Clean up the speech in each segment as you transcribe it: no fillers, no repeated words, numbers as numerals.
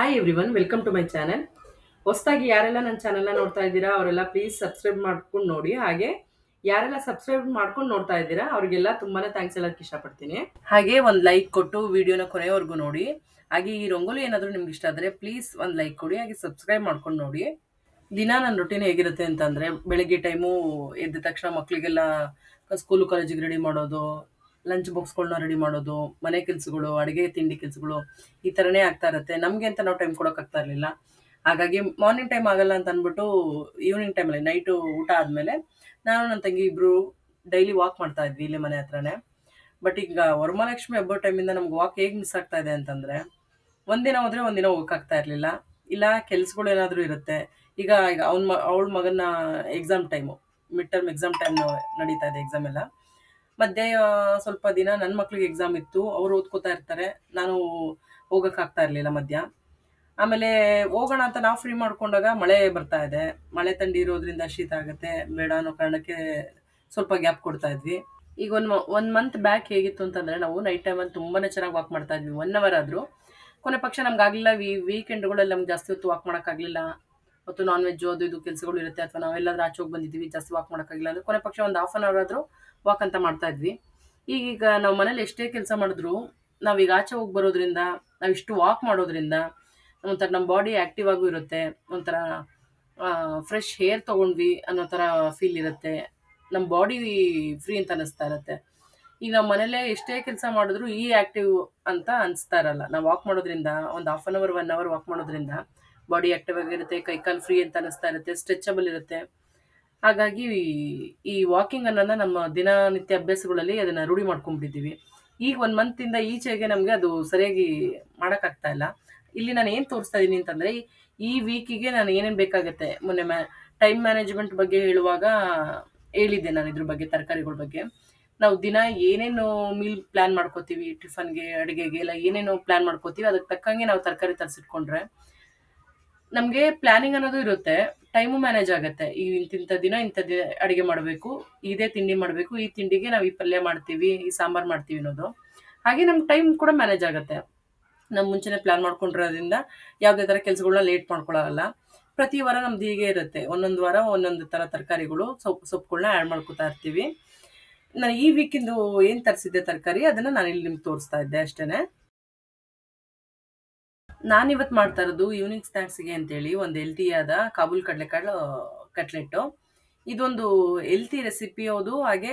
Hi everyone, welcome to my channel. ಹೊಸದಾಗಿ ಯಾರೆಲ್ಲ ನನ್ನ ಚಾನೆಲ್ನ ನೋಡ್ತಾ ಇದ್ದೀರಾ ಅವರೆಲ್ಲ ಪ್ಲೀಸ್ ಸಬ್ಸ್ಕ್ರೈಬ್ ಮಾಡ್ಕೊಂಡು ನೋಡಿ. ಹಾಗೆ ಯಾರೆಲ್ಲ ಸಬ್ಸ್ಕ್ರೈಬ್ ಮಾಡ್ಕೊಂಡು ನೋಡ್ತಾ ಇದ್ದೀರಾ ಅವರಿಗೆಲ್ಲ ತುಂಬಾನೇ ಥ್ಯಾಂಕ್ಸ್ ಹೇಳೋಕ್ಕೆ ಇಷ್ಟಪಡ್ತೀನಿ. ಹಾಗೆ ಒಂದು ಲೈಕ್ ಕೊಟ್ಟು ವಿಡಿಯೋನ ಕೊನೆವರೆಗೂ ನೋಡಿ. ಹಾಗೆ ಈ ರಂಗೋಲಿ ಏನಾದರೂ ನಿಮ್ಗೆ ಇಷ್ಟ ಆದರೆ ಪ್ಲೀಸ್ ಒಂದು ಲೈಕ್ ಕೊಡಿ. ಹಾಗೆ ಸಬ್ಸ್ಕ್ರೈಬ್ ಮಾಡ್ಕೊಂಡು ನೋಡಿ. ದಿನ ನನ್ನ ರೊಟೀನ್ ಹೇಗಿರುತ್ತೆ ಅಂತಂದರೆ, ಬೆಳಗ್ಗೆ ಟೈಮು ಎದ್ದ ತಕ್ಷಣ ಮಕ್ಕಳಿಗೆಲ್ಲ ಸ್ಕೂಲು ಕಾಲೇಜಿಗೆ ರೆಡಿ ಮಾಡೋದು, ಲಂಚ್ ಬಾಕ್ಸ್ಗಳನ್ನ ರೆಡಿ ಮಾಡೋದು, ಮನೆ ಕೆಲಸಗಳು, ಅಡುಗೆ ತಿಂಡಿ ಕೆಲಸಗಳು ಈ ಥರನೇ ಆಗ್ತಾ ಇರುತ್ತೆ. ನಮಗೆ ಅಂತ ನಾವು ಟೈಮ್ ಕೊಡೋಕ್ಕಾಗ್ತಾ ಇರಲಿಲ್ಲ. ಹಾಗಾಗಿ ಮಾರ್ನಿಂಗ್ ಟೈಮ್ ಆಗಲ್ಲ ಅಂತ ಅಂದ್ಬಿಟ್ಟು ಈವ್ನಿಂಗ್ ಟೈಮಲ್ಲಿ ನೈಟು ಊಟ ಆದಮೇಲೆ ನಾನು ನನ್ನ ತಂಗಿ ಇಬ್ಬರು ಡೈಲಿ ವಾಕ್ ಮಾಡ್ತಾ ಇದ್ವಿ ಇಲ್ಲೇ ಮನೆ ಹತ್ರನೇ. ಬಟ್ ಈಗ ವರಮಹಾಲಕ್ಷ್ಮಿ ಹಬ್ಬ ಟೈಮಿಂದ ನಮ್ಗೆ ವಾಕ್ ಹೇಗೆ ಮಿಸ್ ಆಗ್ತಾ ಇದೆ ಅಂತಂದರೆ, ಒಂದಿನ ಹೋದರೆ ಒಂದಿನ ಹೋಗೋಕ್ಕಾಗ್ತಾ ಇರಲಿಲ್ಲ. ಇಲ್ಲ ಕೆಲಸಗಳು ಏನಾದರೂ ಇರುತ್ತೆ. ಈಗ ಅವಳ ಮಗನ exam time, mid term exam time ನಡೀತಾ ಇದೆ ಎಕ್ಸಾಮ್ ಎಲ್ಲ. ಮಧ್ಯೆ ಸ್ವಲ್ಪ ದಿನ ನನ್ನ ಮಕ್ಳಿಗೆ ಎಕ್ಸಾಮ್ ಇತ್ತು, ಅವ್ರು ಓದ್ಕೋತಾ ಇರ್ತಾರೆ, ನಾನು ಹೋಗೋಕ್ಕಾಗ್ತಾ ಇರಲಿಲ್ಲ ಮಧ್ಯ. ಆಮೇಲೆ ಹೋಗೋಣ ಅಂತ ನಾವು ಫ್ರೀ ಮಾಡ್ಕೊಂಡಾಗ ಮಳೆ ಬರ್ತಾ ಇದೆ. ಮಳೆ ಥಂಡಿ ಇರೋದ್ರಿಂದ ಶೀತ ಆಗುತ್ತೆ, ಬೇಡ ಅನ್ನೋ ಕಾರಣಕ್ಕೆ ಸ್ವಲ್ಪ ಗ್ಯಾಪ್ ಕೊಡ್ತಾ ಇದ್ವಿ. ಈಗ ಒಂದು ಮಂತ್ ಬ್ಯಾಕ್ ಹೇಗಿತ್ತು ಅಂತಂದರೆ, ನಾವು ನೈಟ್ ಟೈಮಲ್ಲಿ ತುಂಬಾ ಚೆನ್ನಾಗಿ ವಾಕ್ ಮಾಡ್ತಾ ಇದ್ವಿ, 1 ಅವರ್ ಆದರೂ. ಕೊನೆ ಪಕ್ಷ ನಮ್ಗೆ ಆಗಲಿಲ್ಲ, ವೀಕೆಂಡ್ಗಳಲ್ಲಿ ನಮ್ಗೆ ಜಾಸ್ತಿ ಹೊತ್ತು ವಾಕ್ ಮಾಡೋಕ್ಕಾಗಲಿಲ್ಲ. ಮತ್ತು ನಾನ್ ವೆಜ್ಜು ಅದು ಇದು ಕೆಲಸಗಳು ಇರುತ್ತೆ, ಅಥವಾ ನಾವೆಲ್ಲಾದ್ರೂ ಆಚೆ ಹೋಗಿ ಬಂದಿದ್ದೀವಿ, ಜಾಸ್ತಿ ವಾಕ್ ಮಾಡೋಕ್ಕಾಗಿಲ್ಲ ಅಂದರೆ ಕೊನೆ ಪಕ್ಷ ಒಂದು ಹಾಫ್ ಆನ್ ಅವರ್ ಆದರೂ ವಾಕ್ ಅಂತ ಮಾಡ್ತಾ ಇದ್ವಿ. ಈಗ ನಾವು ಮನೇಲಿ ಎಷ್ಟೇ ಕೆಲಸ ಮಾಡಿದ್ರು ನಾವೀಗ ಆಚೆ ಹೋಗಿ ಬರೋದ್ರಿಂದ, ನಾವಿಷ್ಟು ವಾಕ್ ಮಾಡೋದ್ರಿಂದ ಒಂಥರ ನಮ್ಮ ಬಾಡಿ ಆ್ಯಕ್ಟಿವ್ ಆಗೂ ಇರುತ್ತೆ, ಒಂಥರ ಫ್ರೆಶ್ ಏರ್ ತೊಗೊಂಡ್ವಿ ಅನ್ನೋ ಥರ ಫೀಲ್ ಇರುತ್ತೆ, ನಮ್ಮ ಬಾಡಿ ಫ್ರೀ ಅಂತ ಅನ್ನಿಸ್ತಾ ಇರುತ್ತೆ. ಈಗ ನಾವು ಮನೇಲೇ ಎಷ್ಟೇ ಕೆಲಸ ಮಾಡಿದ್ರು ಈ ಆ್ಯಕ್ಟಿವ್ ಅಂತ ಅನಿಸ್ತಾ ಇರಲ್ಲ. ನಾವು ವಾಕ್ ಮಾಡೋದ್ರಿಂದ ಒಂದು half an hour 1 hour walk ಮಾಡೋದ್ರಿಂದ ಬಾಡಿ ಆ್ಯಕ್ಟಿವ್ ಆಗಿರುತ್ತೆ, ಕೈಕಾಲು ಫ್ರೀ ಅಂತ ಅನ್ನಿಸ್ತಾ ಇರುತ್ತೆ, ಸ್ಟ್ರೆಚಬಲ್ ಇರುತ್ತೆ. ಹಾಗಾಗಿ ಈ ವಾಕಿಂಗ್ ಅನ್ನೋದನ್ನ ನಮ್ಮ ದಿನನಿತ್ಯ ಅಭ್ಯಾಸಗಳಲ್ಲಿ ಅದನ್ನು ರೂಢಿ ಮಾಡ್ಕೊಂಡ್ಬಿಟ್ಟಿದ್ದೀವಿ. ಈಗ 1 ಮಂತಿಂದ ಈಚೆಗೆ ನಮಗೆ ಅದು ಸರಿಯಾಗಿ ಮಾಡೋಕ್ಕಾಗ್ತಾ ಇಲ್ಲ. ಇಲ್ಲಿ ನಾನು ಏನು ತೋರಿಸ್ತಾ ಇದ್ದೀನಿ ಅಂತಂದರೆ, ಈ ವೀಕಿಗೆ ನಾನು ಏನೇನು ಬೇಕಾಗುತ್ತೆ, ಮೊನ್ನೆ ಟೈಮ್ ಮ್ಯಾನೇಜ್ಮೆಂಟ್ ಬಗ್ಗೆ ಹೇಳುವಾಗ ಹೇಳಿದ್ದೆ ನಾನು ಇದ್ರ ಬಗ್ಗೆ, ತರಕಾರಿಗಳ ಬಗ್ಗೆ. ನಾವು ದಿನ ಏನೇನು ಮೀಲ್ ಪ್ಲ್ಯಾನ್ ಮಾಡ್ಕೋತೀವಿ, ಟಿಫನ್ಗೆ, ಅಡುಗೆಗೆ ಎಲ್ಲ ಏನೇನು ಪ್ಲ್ಯಾನ್ ಮಾಡ್ಕೋತೀವಿ, ಅದಕ್ಕೆ ತಕ್ಕಂಗೆ ನಾವು ತರಕಾರಿ ತರಿಸಿಟ್ಕೊಂಡ್ರೆ ನಮಗೆ ಪ್ಲಾನಿಂಗ್ ಅನ್ನೋದು ಇರುತ್ತೆ, ಟೈಮು ಮ್ಯಾನೇಜ್ ಆಗುತ್ತೆ. ಈ ಇಂತಿಂಥ ದಿನ ಅಡುಗೆ ಮಾಡಬೇಕು, ಇದೇ ತಿಂಡಿ ಮಾಡಬೇಕು, ಈ ತಿಂಡಿಗೆ ನಾವು ಈ ಪಲ್ಯ ಮಾಡ್ತೀವಿ, ಈ ಸಾಂಬಾರು ಮಾಡ್ತೀವಿ ಅನ್ನೋದು. ಹಾಗೆ ನಮ್ಮ ಟೈಮ್ ಕೂಡ ಮ್ಯಾನೇಜ್ ಆಗುತ್ತೆ. ನಾವು ಮುಂಚೆನೇ ಪ್ಲ್ಯಾನ್ ಮಾಡ್ಕೊಂಡಿರೋದ್ರಿಂದ ಯಾವುದೇ ಥರ ಕೆಲಸಗಳನ್ನ ಲೇಟ್ ಮಾಡ್ಕೊಳ್ಳೋಲ್ಲ. ಪ್ರತಿ ವಾರ ನಮ್ದು ಹೀಗೆ ಇರುತ್ತೆ, ಒಂದೊಂದು ವಾರ ಒಂದೊಂದು ಥರ ತರಕಾರಿಗಳು, ಸೊಪ್ಪುಗಳನ್ನ ಆ್ಯಡ್ ಮಾಡ್ಕೊತಾ ಇರ್ತೀವಿ. ನಾನು ಈ ವೀಕಿಂದು ಏನು ತರಿಸಿದ್ದೆ ತರಕಾರಿ, ಅದನ್ನು ನಾನು ಇಲ್ಲಿ ನಿಮ್ಗೆ ತೋರಿಸ್ತಾ ಇದ್ದೆ ಅಷ್ಟೇ. ನಾನಿವತ್ತು ಮಾಡ್ತಾ ಇರೋದು ಈವ್ನಿಂಗ್ ಸ್ನ್ಯಾಕ್ಸಿಗೆ ಅಂತೇಳಿ ಒಂದು ಹೆಲ್ತಿಯಾದ ಕಾಬೂಲ್ ಕಡಲೆಕಾಳು ಕಟ್ಲೆಟ್ಟು. ಇದೊಂದು ಹೆಲ್ತಿ ರೆಸಿಪಿ ಹೌದು. ಹಾಗೆ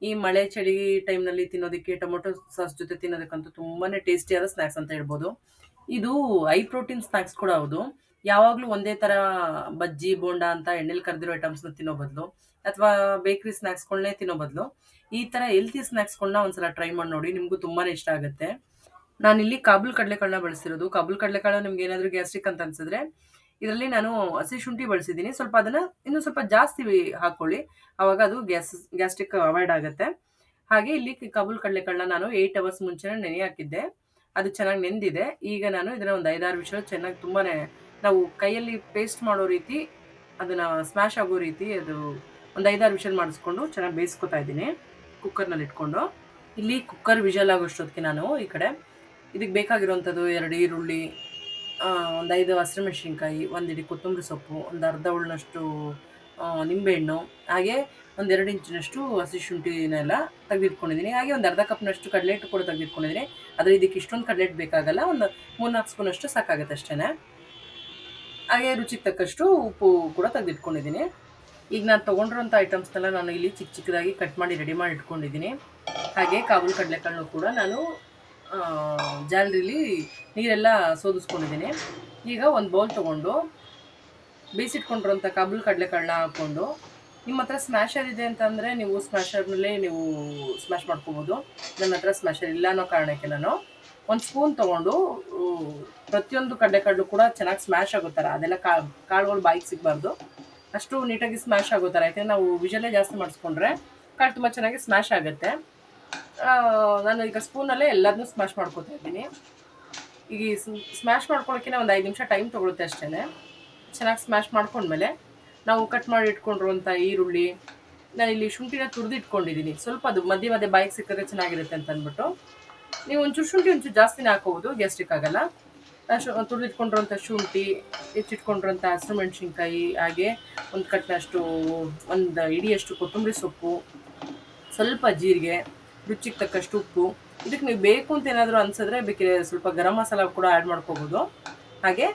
ಈ ಮಳೆ ಚಳಿ ಟೈಮ್ನಲ್ಲಿ ತಿನ್ನೋದಕ್ಕೆ, ಟೊಮೊಟೊ ಸಾಸ್ ಜೊತೆ ತಿನ್ನೋದಕ್ಕಂತೂ ತುಂಬಾ ಟೇಸ್ಟಿಯಾದ ಸ್ನ್ಯಾಕ್ಸ್ ಅಂತ ಹೇಳ್ಬೋದು. ಇದು ಹೈ ಪ್ರೋಟೀನ್ ಸ್ನ್ಯಾಕ್ಸ್ ಕೂಡ ಹೌದು. ಯಾವಾಗಲೂ ಒಂದೇ ಥರ ಬಜ್ಜಿ ಬೋಂಡ ಅಂತ ಎಣ್ಣೆಲಿ ಕರೆದಿರೋ ಐಟಮ್ಸ್ನ ತಿನ್ನೋ ಬದಲು, ಅಥವಾ ಬೇಕ್ರಿ ಸ್ನ್ಯಾಕ್ಸ್ಗಳನ್ನೇ ತಿನ್ನೋ ಬದಲು, ಈ ಥರ ಹೆಲ್ತಿ ಸ್ನ್ಯಾಕ್ಸ್ಗಳನ್ನ ಒಂದ್ಸಲ ಟ್ರೈ ಮಾಡಿ ನೋಡಿ, ನಿಮಗೂ ತುಂಬಾ ಇಷ್ಟ ಆಗುತ್ತೆ. ನಾನಿಲ್ಲಿ ಕಾಬೂಲ್ ಕಡಲೆಕಾಳನ್ನ ಬಳಸಿರೋದು. ಕಾಬೂಲ್ ಕಡಲೆಕಾಳು ನಿಮ್ಗೆ ಏನಾದರೂ ಗ್ಯಾಸ್ಟ್ರಿಕ್ ಅಂತ ಅನ್ಸಿದ್ರೆ, ಇದರಲ್ಲಿ ನಾನು ಹಸಿ ಶುಂಠಿ ಬಳಸಿದ್ದೀನಿ. ಸ್ವಲ್ಪ ಅದನ್ನು ಇನ್ನೂ ಸ್ವಲ್ಪ ಜಾಸ್ತಿ ಹಾಕ್ಕೊಳ್ಳಿ, ಆವಾಗ ಅದು ಗ್ಯಾಸ್ಟ್ರಿಕ್ ಅವಾಯ್ಡ್ ಆಗುತ್ತೆ. ಹಾಗೆ ಇಲ್ಲಿ ಕಾಬೂಲ್ ಕಡಲೆಕಾಳನ್ನ ನಾನು 8 ಅವರ್ಸ್ ಮುಂಚೆನೇ ನೆನೆ ಹಾಕಿದ್ದೆ. ಅದು ಚೆನ್ನಾಗಿ ನೆಂದಿದೆ. ಈಗ ನಾನು ಇದನ್ನು ಒಂದು 5-6 ವಿಷಲ್ ಚೆನ್ನಾಗಿ, ತುಂಬಾ ನಾವು ಕೈಯಲ್ಲಿ ಪೇಸ್ಟ್ ಮಾಡೋ ರೀತಿ, ಅದನ್ನು ಸ್ಮ್ಯಾಶ್ ಆಗೋ ರೀತಿ ಅದು ಒಂದು 5-6 ವಿಷಲ್ ಮಾಡಿಸ್ಕೊಂಡು ಚೆನ್ನಾಗಿ ಬೇಯಿಸ್ಕೊತಾ ಇದ್ದೀನಿ ಕುಕ್ಕರ್ನಲ್ಲಿ ಇಟ್ಕೊಂಡು. ಇಲ್ಲಿ ಕುಕ್ಕರ್ ವಿಷಲ್ ಆಗೋಷ್ಟೊತ್ತಿಗೆ ನಾನು ಈ ಕಡೆ ಇದಕ್ಕೆ ಬೇಕಾಗಿರುವಂಥದ್ದು 2 ಈರುಳ್ಳಿ, ಒಂದು 5 ಹಸಿಮೆಣಸಿನ್ಕಾಯಿ, 1 ಹಿಡಿ ಕೊತ್ತಂಬರಿ ಸೊಪ್ಪು, ಒಂದು ಅರ್ಧ ಉಳ್ಳನಷ್ಟು ನಿಂಬೆಹಣ್ಣು, ಹಾಗೆ ಒಂದು 2 ಇಂಚಿನಷ್ಟು ಹಸಿ ಶುಂಠಿನೆಲ್ಲ ತೆಗೆದಿಟ್ಕೊಂಡಿದ್ದೀನಿ. ಹಾಗೆ ಒಂದು ಅರ್ಧ ಕಪ್ನಷ್ಟು ಕಡಲೆ ಹಿಟ್ಟು ಕೂಡ ತೆಗೆದಿಟ್ಕೊಂಡಿದ್ದೀನಿ. ಆದರೆ ಇದಕ್ಕೆ ಇಷ್ಟೊಂದು ಕಡಲೆ ಹಿಟ್ಟು ಬೇಕಾಗಲ್ಲ, ಒಂದು 3-4 ಸ್ಪೂನಷ್ಟು ಸಾಕಾಗುತ್ತೆ ಅಷ್ಟೇ. ಹಾಗೆ ರುಚಿಗೆ ತಕ್ಕಷ್ಟು ಉಪ್ಪು ಕೂಡ ತೆಗೆದಿಟ್ಕೊಂಡಿದ್ದೀನಿ. ಈಗ ನಾನು ತೊಗೊಂಡಿರೋಂಥ ಐಟಮ್ಸ್ನೆಲ್ಲ ನಾನು ಇಲ್ಲಿ ಚಿಕ್ಕ ಚಿಕ್ಕದಾಗಿ ಕಟ್ ಮಾಡಿ ರೆಡಿ ಮಾಡಿ ಇಟ್ಕೊಂಡಿದ್ದೀನಿ. ಹಾಗೆ ಕಾಬೂಲ್ ಕಡಲೆಕಾಳನ್ನು ಕೂಡ ನಾನು ಜಾಲರಿಲಿ ನೀರೆಲ್ಲ ಸೋದಿಸ್ಕೊಂಡಿದ್ದೀನಿ. ಈಗ ಒಂದು ಬೌಲ್ ತೊಗೊಂಡು ಬೇಯಿಸಿಟ್ಕೊಂಡಿರೋಂಥ ಕಾಬೂಲ್ ಕಡಲೆಕಾಳನ್ನ ಹಾಕ್ಕೊಂಡು, ನಿಮ್ಮ ಹತ್ರ ಸ್ಮ್ಯಾಶರ್ ಇದೆ ಅಂತಂದರೆ ನೀವು ಸ್ಮ್ಯಾಶರ್ನಲ್ಲೇ ನೀವು ಸ್ಮ್ಯಾಶ್ ಮಾಡ್ಕೊಬೋದು. ನನ್ನ ಹತ್ರ ಸ್ಮ್ಯಾಶರ್ ಇಲ್ಲ ಅನ್ನೋ ಕಾರಣಕ್ಕೆ ನಾನು ಒಂದು ಸ್ಪೂನ್ ತೊಗೊಂಡು ಪ್ರತಿಯೊಂದು ಕಡಲೆಕಾಳು ಕೂಡ ಚೆನ್ನಾಗಿ ಸ್ಮ್ಯಾಶ್ ಆಗೋ ಥರ, ಅದೆಲ್ಲ ಕಾಳುಗಳು ಬಾಯಿಗೆ ಸಿಗಬಾರ್ದು, ಅಷ್ಟು ನೀಟಾಗಿ ಸ್ಮ್ಯಾಶ್ ಆಗೋ ಥರ. ಯಾಕೆಂದರೆ ನಾವು ವಿಷಲ್ಲೇ ಜಾಸ್ತಿ ಮಾಡಿಸ್ಕೊಂಡ್ರೆ ಕಾಳು ತುಂಬ ಚೆನ್ನಾಗಿ ಸ್ಮ್ಯಾಶ್ ಆಗುತ್ತೆ. ನಾನು ಈಗ ಸ್ಪೂನಲ್ಲೇ ಎಲ್ಲದನ್ನೂ ಸ್ಮ್ಯಾಶ್ ಮಾಡ್ಕೊತಾ ಇದ್ದೀನಿ. ಈಗ ಸ್ಮ್ಯಾಶ್ ಮಾಡ್ಕೊಳ್ಳೋಕ್ಕೆ ಒಂದು 5 ನಿಮಿಷ ಟೈಮ್ ತೊಗೊಳುತ್ತೆ ಅಷ್ಟೇ. ಚೆನ್ನಾಗಿ ಸ್ಮ್ಯಾಶ್ ಮಾಡ್ಕೊಂಡ್ಮೇಲೆ ನಾವು ಕಟ್ ಮಾಡಿ ಇಟ್ಕೊಂಡಿರುವಂಥ ಈರುಳ್ಳಿ, ನಾನಿಲ್ಲಿ ಶುಂಠಿನ ತುರಿದು ಇಟ್ಕೊಂಡಿದ್ದೀನಿ. ಸ್ವಲ್ಪ ಅದು ಮಧ್ಯೆ ಮಧ್ಯೆ ಬಾಯಿಗೆ ಸಿಕ್ಕಿದ್ರೆ ಚೆನ್ನಾಗಿರುತ್ತೆ ಅಂತ ಅಂದ್ಬಿಟ್ಟು, ನೀವು ಒಂಚೂರು ಶುಂಠಿ ಒಂಚೂರು ಜಾಸ್ತಿನೇ ಹಾಕೋಬೋದು, ಗ್ಯಾಸ್ಟ್ರಿಕ್ ಆಗಲ್ಲ. ತುರಿದಿಟ್ಕೊಂಡಿರೋಂಥ ಶುಂಠಿ, ಹೆಚ್ಚಿಟ್ಕೊಂಡಿರೋಂಥ ಹಸಿರು ಮೆಣಸಿನ್ಕಾಯಿ, ಹಾಗೆ ಒಂದು ಕಟ್ನಷ್ಟು, ಒಂದು ಇಡಿಯಷ್ಟು ಕೊತ್ತಂಬರಿ ಸೊಪ್ಪು, ಸ್ವಲ್ಪ ಜೀರಿಗೆ, ರುಚಿಗೆ ತಕ್ಕಷ್ಟು ಉಪ್ಪು. ಇದಕ್ಕೆ ನೀವು ಬೇಕು ಅಂತ ಏನಾದರೂ ಅನ್ಸಿದ್ರೆ ಬೇಕಿದ್ರೆ ಸ್ವಲ್ಪ ಗರಂ ಮಸಾಲ ಕೂಡ ಆ್ಯಡ್ ಮಾಡ್ಕೋಬೋದು. ಹಾಗೆ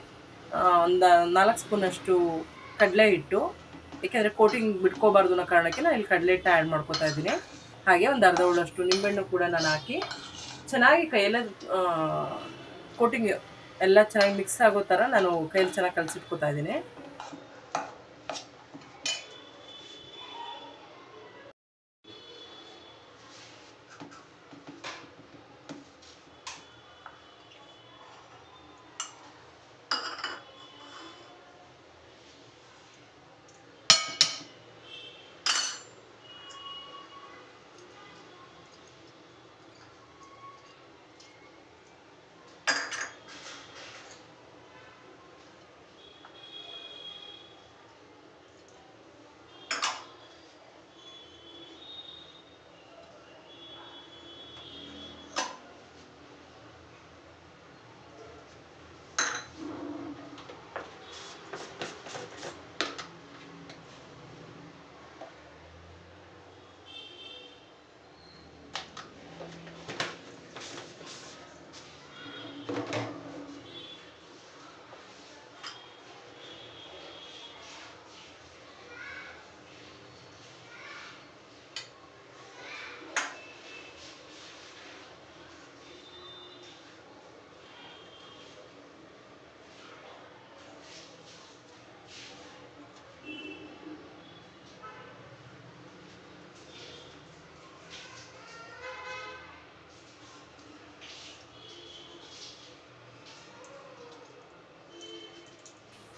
ಒಂದು 4 ಸ್ಪೂನಷ್ಟು ಕಡಲೆ ಹಿಟ್ಟು, ಏಕೆಂದರೆ ಕೋಟಿಂಗ್ ಬಿಟ್ಕೋಬಾರ್ದು ಅನ್ನೋ ಕಾರಣಕ್ಕೆ ನಾನು ಇಲ್ಲಿ ಕಡಲೆ ಹಿಟ್ಟು ಆ್ಯಡ್ ಮಾಡ್ಕೋತಾ ಇದ್ದೀನಿ. ಹಾಗೆ ಒಂದು ಅರ್ಧ ಉಳ್ಳಷ್ಟು ನಿಂಬೆಹಣ್ಣು ಕೂಡ ನಾನು ಹಾಕಿ ಚೆನ್ನಾಗಿ ಕೈಯೆಲ್ಲ ಕೋಟಿಂಗ್ ಎಲ್ಲ ಚೆನ್ನಾಗಿ ಮಿಕ್ಸ್ ಆಗೋ ಥರ ನಾನು ಕೈಯಲ್ಲಿ ಚೆನ್ನಾಗಿ ಕಲಸಿಟ್ಕೋತಾ ಇದ್ದೀನಿ.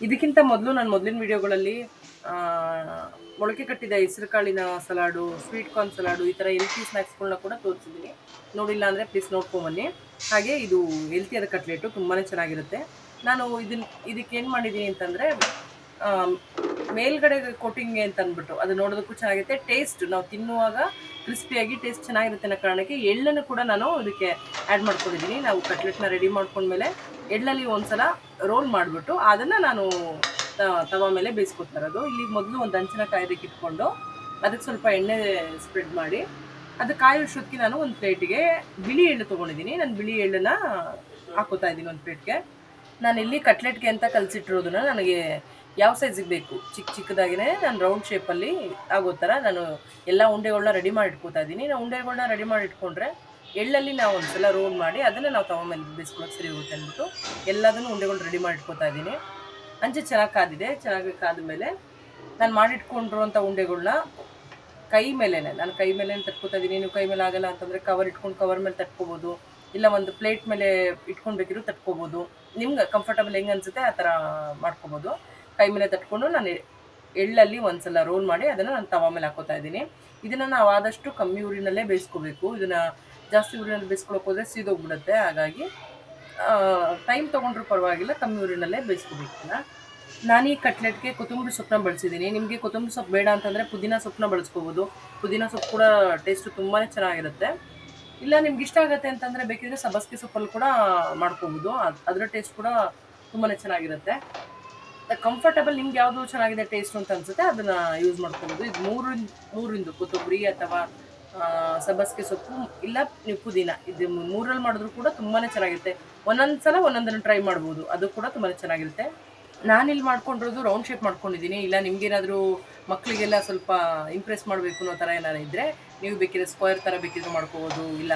ಇದಕ್ಕಿಂತ ಮೊದಲು ನಾನು ಮೊದಲಿನ ವಿಡಿಯೋಗಳಲ್ಲಿ ಮೊಳಕೆ ಕಟ್ಟಿದ ಹೆಸರು ಕಾಳಿನ ಸಲಾಡು, ಸ್ವೀಟ್ ಕಾರ್ನ್ ಸಲಾಡು, ಈ ಥರ ಹೆಲ್ತಿ ಸ್ನ್ಯಾಕ್ಸ್ಗಳನ್ನ ಕೂಡ ತೋರಿಸಿದ್ದೀನಿ. ನೋಡಿಲ್ಲ ಅಂದರೆ ಪ್ಲೀಸ್ ನೋಡ್ಕೊಂಬನ್ನಿ. ಹಾಗೆ ಇದು ಹೆಲ್ತಿಯಾದ ಕಟ್ಲೆಟು ತುಂಬಾ ಚೆನ್ನಾಗಿರುತ್ತೆ. ನಾನು ಇದಕ್ಕೇನು ಮಾಡಿದ್ದೀನಿ ಅಂತಂದರೆ, ಮೇಲ್ಗಡೆ ಕೋಟಿಂಗ್ಗೆ ಅಂತ ಅಂದ್ಬಿಟ್ಟು ಅದು ನೋಡೋದಕ್ಕೂ ಚೆನ್ನಾಗಿರುತ್ತೆ, ಟೇಸ್ಟ್ ನಾವು ತಿನ್ನುವಾಗ ಕ್ರಿಸ್ಪಿಯಾಗಿ ಟೇಸ್ಟ್ ಚೆನ್ನಾಗಿರುತ್ತೆ ಅನ್ನೋ ಕಾರಣಕ್ಕೆ ಎಳ್ಳನ್ನು ಕೂಡ ನಾನು ಇದಕ್ಕೆ ಆ್ಯಡ್ ಮಾಡ್ಕೊಂಡಿದ್ದೀನಿ. ನಾವು ಕಟ್ಲೆಟ್ನ ರೆಡಿ ಮಾಡ್ಕೊಂಡ್ಮೇಲೆ ಎಳ್ಳಲ್ಲಿ ಒಂದ್ಸಲ ರೋಲ್ ಮಾಡಿಬಿಟ್ಟು ಅದನ್ನು ನಾನು ತವ ಮೇಲೆ ಬೇಯಿಸ್ಕೊತಾ ಇರೋದು. ಇಲ್ಲಿ ಮೊದಲು ಒಂದು ಹಂಚಿನ ಕಾಯೋದಕ್ಕೆ ಇಟ್ಕೊಂಡು ಅದಕ್ಕೆ ಸ್ವಲ್ಪ ಎಣ್ಣೆ ಸ್ಪ್ರೆಡ್ ಮಾಡಿ ಅದು ಕಾಯೋಷ್ಟೊತ್ತಿಗೆ ನಾನು ಒಂದು ಪ್ಲೇಟಿಗೆ ಬಿಳಿ ಎಳ್ಳು ತೊಗೊಂಡಿದ್ದೀನಿ. ನಾನು ಬಿಳಿ ಎಳ್ಳನ್ನು ಹಾಕೋತಾ ಇದ್ದೀನಿ ಒಂದು ಪ್ಲೇಟ್ಗೆ. ನಾನಿಲ್ಲಿ ಕಟ್ಲೆಟ್ಗೆ ಅಂತ ಕಲಸಿಟ್ಟಿರೋದನ್ನ ನನಗೆ ಯಾವ ಸೈಜಿಗೆ ಬೇಕು ಚಿಕ್ಕ ಚಿಕ್ಕದಾಗಿನೇ ನಾನು ರೌಂಡ್ ಶೇಪಲ್ಲಿ ಆಗೋ ಥರ ನಾನು ಎಲ್ಲ ಉಂಡೆಗಳನ್ನ ರೆಡಿ ಮಾಡಿ ಇಟ್ಕೋತಾ ಇದ್ದೀನಿ. ನಾವು ಉಂಡೆಗಳನ್ನ ರೆಡಿ ಮಾಡಿ ಇಟ್ಕೊಂಡ್ರೆ ಎಳ್ಳಲ್ಲಿ ನಾವು ಒಂದ್ಸಲ ರೋಲ್ ಮಾಡಿ ಅದನ್ನು ನಾವು ತವ ಮೇಲೆ ಬೇಯಿಸ್ಕೊಳಕ್ಕೆ ಸರಿ ಹೋಗುತ್ತೆ ಅಂದ್ಬಿಟ್ಟು ಎಲ್ಲದನ್ನು ಉಂಡೆಗಳು ರೆಡಿ ಮಾಡಿ ಇಟ್ಕೋತಾ ಇದ್ದೀನಿ. ಅಂಚೆ ಚೆನ್ನಾಗಿ ಕಾದಿದೆ. ಚೆನ್ನಾಗಿ ಕಾದ ಮೇಲೆ ನಾನು ಮಾಡಿಟ್ಕೊಂಡಿರುವಂಥ ಉಂಡೆಗಳನ್ನ ನಾನು ಕೈ ಮೇಲೆ ತಟ್ಕೋತಾ ಇದ್ದೀನಿ. ನೀವು ಕೈ ಮೇಲೆ ಆಗಲ್ಲ ಅಂತಂದರೆ ಕವರ್ ಇಟ್ಕೊಂಡು ಕವರ್ ಮೇಲೆ ತಟ್ಕೋಬೋದು, ಇಲ್ಲ ಒಂದು ಪ್ಲೇಟ್ ಮೇಲೆ ಇಟ್ಕೊಂಡು ಬೇಕಿದ್ರು ತಟ್ಕೋಬೋದು. ನಿಮ್ಗೆ ಕಂಫರ್ಟಬಲ್ ಹೆಂಗೆ ಅನಿಸುತ್ತೆ ಆ ಥರ ಮಾಡ್ಕೋಬೋದು. ಕೈ ಮೇಲೆ ತಟ್ಕೊಂಡು ನಾನು ಎಳ್ಳಲ್ಲಿ ಒಂದ್ಸಲ ರೋಲ್ ಮಾಡಿ ಅದನ್ನು ನಾನು ತವ ಮೇಲೆ ಹಾಕೋತಾ ಇದ್ದೀನಿ. ಇದನ್ನು ನಾವು ಆದಷ್ಟು ಕಮ್ಮಿ ಊರಿನಲ್ಲೇ ಬೇಯಿಸ್ಕೋಬೇಕು. ಇದನ್ನು ಜಾಸ್ತಿ ಊರಿನಲ್ಲಿ ಬೇಯಿಸ್ಕೊಳಕ್ಕೆ ಹೋದರೆ ಸೀದೋಗ್ಬಿಡುತ್ತೆ. ಹಾಗಾಗಿ ಟೈಮ್ ತೊಗೊಂಡ್ರೂ ಪರವಾಗಿಲ್ಲ, ಕಮ್ಮಿ ಊರಿನಲ್ಲೇ ಬೇಯಿಸ್ಕೋಬೇಕಲ್ಲ. ನಾನು ಈ ಕಟ್ಲೆಟ್ಗೆ ಕೊತ್ತಂಬರಿ ಸೊಪ್ಪನ್ನ ಬಳಸಿದ್ದೀನಿ. ನಿಮಗೆ ಕೊತ್ತಂಬರಿ ಸೊಪ್ಪು ಬೇಡ ಅಂತಂದರೆ ಪುದೀನ ಸೊಪ್ಪನ್ನ ಬಳಸ್ಕೋಬೋದು. ಪುದೀನ ಸೊಪ್ಪು ಕೂಡ ಟೇಸ್ಟು ತುಂಬಾ ಚೆನ್ನಾಗಿರುತ್ತೆ. ಇಲ್ಲ ನಿಮ್ಗೆ ಇಷ್ಟ ಆಗುತ್ತೆ ಅಂತಂದರೆ ಬೇಕಿದ್ರೆ ಸಬ್ಬಸಿಗೆ ಸೊಪ್ಪಲ್ಲಿ ಕೂಡ ಮಾಡ್ಕೋಬೋದು. ಅದರ ಟೇಸ್ಟ್ ಕೂಡ ತುಂಬಾ ಚೆನ್ನಾಗಿರುತ್ತೆ. ಕಂಫರ್ಟಬಲ್ ನಿಮ್ಗೆ ಯಾವುದು ಚೆನ್ನಾಗಿದೆ ಟೇಸ್ಟ್ ಅಂತ ಅನಿಸುತ್ತೆ ಅದನ್ನು ಯೂಸ್ ಮಾಡ್ಕೋಬೋದು. ಇದು ಮೂರಿಂದ ಕೊತ್ತಂಬರಿ ಅಥವಾ ಸಬ್ಬಸಿಗೆ ಸೊಪ್ಪು ಇಲ್ಲ ನೀವು ಪುದೀನ, ಇದು ಮೂರಲ್ಲಿ ಮಾಡಿದ್ರು ಕೂಡ ತುಂಬಾ ಚೆನ್ನಾಗಿರುತ್ತೆ. ಒಂದೊಂದು ಸಲ ಒಂದೊಂದನ್ನು ಟ್ರೈ ಮಾಡ್ಬೋದು, ಅದು ಕೂಡ ತುಂಬಾ ಚೆನ್ನಾಗಿರುತ್ತೆ. ನಾನಿಲ್ಲಿ ಮಾಡ್ಕೊಂಡಿರೋದು ರೌಂಡ್ ಶೇಪ್ ಮಾಡ್ಕೊಂಡಿದ್ದೀನಿ. ಇಲ್ಲ ನಿಮ್ಗೇನಾದರೂ ಮಕ್ಕಳಿಗೆಲ್ಲ ಸ್ವಲ್ಪ ಇಂಪ್ರೆಸ್ ಮಾಡಬೇಕು ಅನ್ನೋ ಥರ ಏನಾರು ಇದ್ದರೆ ನೀವು ಬೇಕಿದ್ರೆ ಸ್ಕ್ವೇರ್ ಥರ ಬೇಕಿದ್ರೆ ಮಾಡ್ಕೋಬೋದು, ಇಲ್ಲ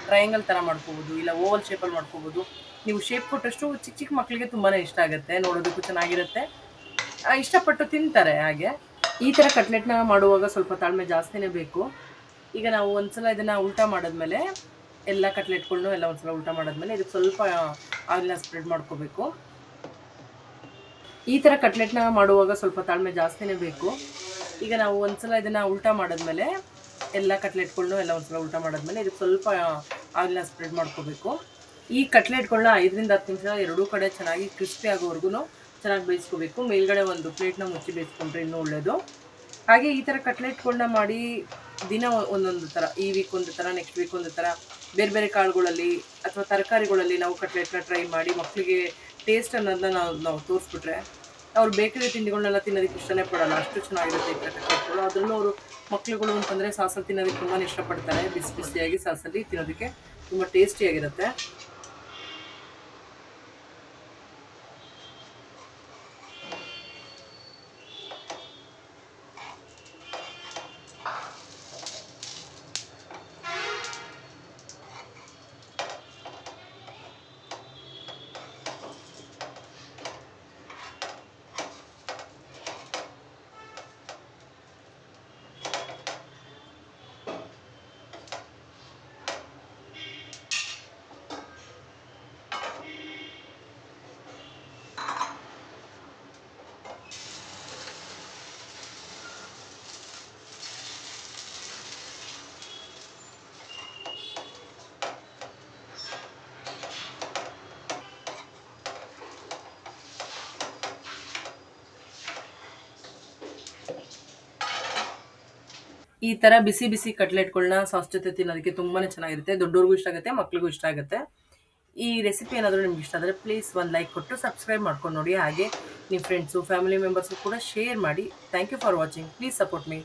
ಟ್ರಯಾಂಗಲ್ ಥರ ಮಾಡ್ಕೋಬೋದು, ಇಲ್ಲ ಓವಲ್ ಶೇಪಲ್ಲಿ ಮಾಡ್ಕೋಬೋದು. ನೀವು ಶೇಪ್ ಕೊಟ್ಟಷ್ಟು ಚಿಕ್ಕ ಚಿಕ್ಕ ಮಕ್ಕಳಿಗೆ ತುಂಬಾ ಇಷ್ಟ ಆಗುತ್ತೆ, ನೋಡೋದಕ್ಕೂ ಚೆನ್ನಾಗಿರುತ್ತೆ, ಇಷ್ಟಪಟ್ಟು ತಿಂತಾರೆ. ಹಾಗೆ ಈ ಥರ ಕಟ್ಲೆಟ್ನ ಮಾಡುವಾಗ ಸ್ವಲ್ಪ ತಾಳ್ಮೆ ಜಾಸ್ತಿನೇ ಬೇಕು. ಈಗ ನಾವು ಒಂದ್ಸಲ ಇದನ್ನು ಉಲ್ಟಾ ಮಾಡಿದ್ಮೇಲೆ ಎಲ್ಲ ಕಟ್ಲೆಟ್ಗಳನ್ನೂ ಎಲ್ಲ ಒಂದ್ಸಲ ಉಲ್ಟಾ ಮಾಡಿದ್ಮೇಲೆ ಇದಕ್ಕೆ ಸ್ವಲ್ಪ ಆಯಿಲ್ನ ಸ್ಪ್ರೆಡ್ ಮಾಡ್ಕೋಬೇಕು. ಈ ಥರ ಕಟ್ಲೆಟ್ನ ಮಾಡುವಾಗ ಸ್ವಲ್ಪ ತಾಳ್ಮೆ ಜಾಸ್ತಿನೇ ಬೇಕು. ಈಗ ನಾವು ಒಂದ್ಸಲ ಇದನ್ನು ಉಲ್ಟಾ ಮಾಡಿದ್ಮೇಲೆ ಎಲ್ಲ ಕಟ್ಲೆಟ್ಗಳನ್ನೂ ಎಲ್ಲ ಒಂದ್ಸಲ ಉಲ್ಟಾ ಮಾಡಿದ್ಮೇಲೆ ಇದಕ್ಕೆ ಸ್ವಲ್ಪ ಆಯಿಲ್ನ ಸ್ಪ್ರೆಡ್ ಮಾಡ್ಕೋಬೇಕು. ಈ ಕಟ್ಲೆಟ್ಗಳನ್ನ 5ರಿಂದ 10 ನಿಮಿಷ ಎರಡೂ ಕಡೆ ಚೆನ್ನಾಗಿ ಕ್ರಿಸ್ಪಿ ಆಗೋವರೆಗೂ ಚೆನ್ನಾಗಿ ಬೇಯಿಸ್ಕೋಬೇಕು. ಮೇಲ್ಗಡೆ ಒಂದು ಪ್ಲೇಟ್ನ ಮುಚ್ಚಿ ಬೇಯಿಸ್ಕೊಂಡ್ರೆ ಇನ್ನೂ ಒಳ್ಳೆಯದು. ಹಾಗೆ ಈ ಥರ ಕಟ್ಲೆಟ್ಗಳನ್ನ ಮಾಡಿ ದಿನ ಒಂದೊಂದು ಥರ, ಈ ವೀಕ್ ಒಂದು ಥರ, ನೆಕ್ಸ್ಟ್ ವೀಕ್ ಒಂದು ಥರ, ಬೇರೆ ಬೇರೆ ಕಾಳುಗಳಲ್ಲಿ ಅಥವಾ ತರಕಾರಿಗಳಲ್ಲಿ ನಾವು ಕಟ್ಲೆಟ್ನ ಟ್ರೈ ಮಾಡಿ ಮಕ್ಕಳಿಗೆ ಟೇಸ್ಟ್ ಅನ್ನೋದನ್ನ ನಾವು ತೋರಿಸ್ಬಿಟ್ರೆ ಅವ್ರು ಬೇಕರಿ ತಿಂಡಿಗಳನ್ನೆಲ್ಲ ತಿನ್ನೋದಕ್ಕೆ ಇಷ್ಟನೇ ಪಡೋಲ್ಲ. ಅಷ್ಟು ಚೆನ್ನಾಗಿರುತ್ತೆ ಈ ಥರ ಕಟ್ಲೆಟ್ಗಳು. ಅದರಲ್ಲೂ ಅವರು ಮಕ್ಕಳುಗಳು ಅಂತಂದರೆ ಸಾಸಲ್ಲಿ ತಿನ್ನೋದಕ್ಕೆ ತುಂಬಾ ಇಷ್ಟಪಡ್ತಾರೆ. ಬಿಸಿ ಬಿಸಿಯಾಗಿ ಸಾಸಲ್ಲಿ ತಿನ್ನೋದಕ್ಕೆ ತುಂಬ ಟೇಸ್ಟಿಯಾಗಿರುತ್ತೆ. ಈ ಥರ ಬಿಸಿ ಬಿಸಿ ಕಟ್ಲೆಟ್ಗಳನ್ನ ಸಾಸ್ ಜೊತೆ ತಿನ್ನೋದಕ್ಕೆ ತುಂಬಾ ಚೆನ್ನಾಗಿರುತ್ತೆ. ದೊಡ್ಡವ್ರಿಗೂ ಇಷ್ಟ ಆಗುತ್ತೆ, ಮಕ್ಳಿಗೂ ಇಷ್ಟ ಆಗುತ್ತೆ. ಈ ರೆಸಿಪಿ ಏನಾದರೂ ನಿಮ್ಗೆ ಇಷ್ಟ ಆದರೆ ಪ್ಲೀಸ್ ಒಂದು ಲೈಕ್ ಕೊಟ್ಟು ಸಬ್ಸ್ಕ್ರೈಬ್ ಮಾಡ್ಕೊಂಡು ನೋಡಿ. ಹಾಗೆ ನಿಮ್ಮ ಫ್ರೆಂಡ್ಸು ಫ್ಯಾಮಿಲಿ ಮೆಂಬರ್ಸು ಕೂಡ ಶೇರ್ ಮಾಡಿ. Thank you for watching. Please support me.